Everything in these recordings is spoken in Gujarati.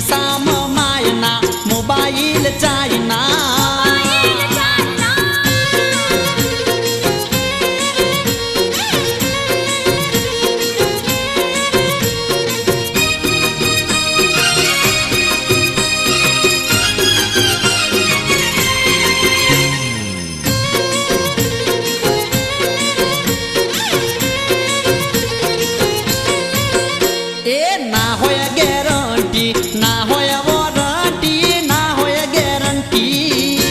ખિસ્સામાં માયના મોબાઈલ ચાઇના ના હોય ગેરંટી ના હોય વોરંટી ના હોય ગેરંટી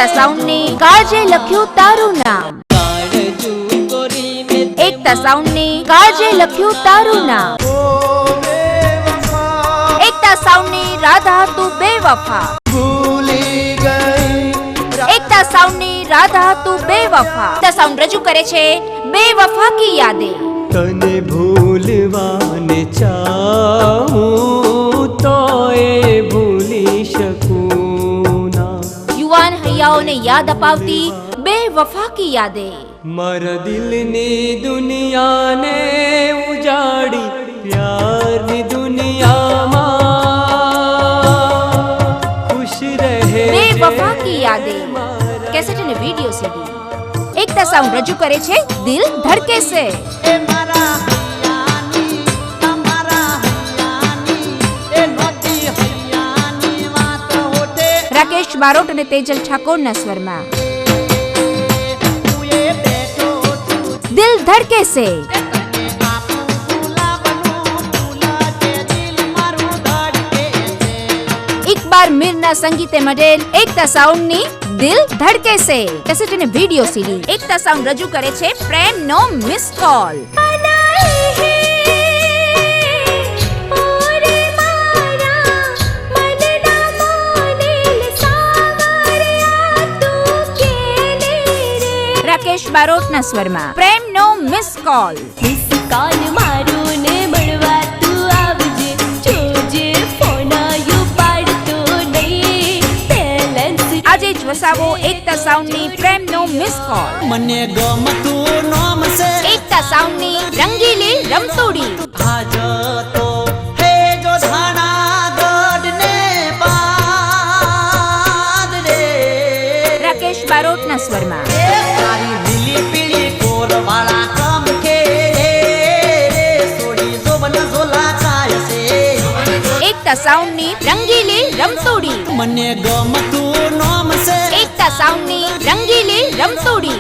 એકતા સાઉન્ડની કાળજે લખ્યું તારું નામ. એકતા સાઉન્ડની કાળજે લખ્યું તારું નામ. એકતા સાઉન્ડની રાધા તું બેવફા. એકતા સાઉન્ડની રાધા તું બેવફા. એકતા સાઉન્ડ રજૂ કરે છે બેવફા કી યાદે. તને ભૂલવાને ચાહું તોય ભૂલી શકું ના. યુવાન હૈયાઓને યાદ અપાવતી બેવફા કી યાદે. મારા દિલની દુનિયાને ઉજાડી પ્યારની દુનિયામાં ખુશ રહે બેવફા કી યાદે. કેસેટ અને વિડિયો સીડી. એકતા સાઉન્ડ રજૂ કરે છે દિલ ધડકે સે. એ મારા હૈયાની, તમારા હૈયાની, એ નોતી હૈયાની વાત હોતે. રાકેશ બારોટ અને તેજલ ઠાકોરના સ્વરમાં. તું એ બેઠો છું, દિલ ધડકે સે. તને આપું ગુલાબનું ફૂલ કે દિલ મારું ધડકે છે. ઇકબાલ મીરના સંગીતે મળેલ એકતા સાઉન્ડની દિલ ધડકે સે કેસેટ અને વિડિયો સીડી. એકતા સાઉન્ડ રજૂ કરે છે પ્રેમનો મિસ કોલ. રાકેશ બારોટના સ્વરમાં પ્રેમનો મિસ કોલ. કાન મારું ને મળવા તું આવજે, જોજે ફોન પાડતો નહીં. બેલેન્સ આજે જ વસાવો એકતા સાઉન્ડની પ્રેમનો મિસ કોલ. મને ગમતું નામ છે એકતા સાઉન્ડની રંગીલી રમતોડી. આજ તો હે જો ધાણા ગઢને બાદ રે. રાકેશ બારોટના સ્વરમાં એ તારી લીલી પીળી કોરવાળા કમ કે સોડી જોબન ઝોલા કાય છે. એકતા સાઉન્ડની રંગીલી રમતોડી. મને ગમતું નામ છે એકતા સાઉન્ડની રંગીલી રમતોડી.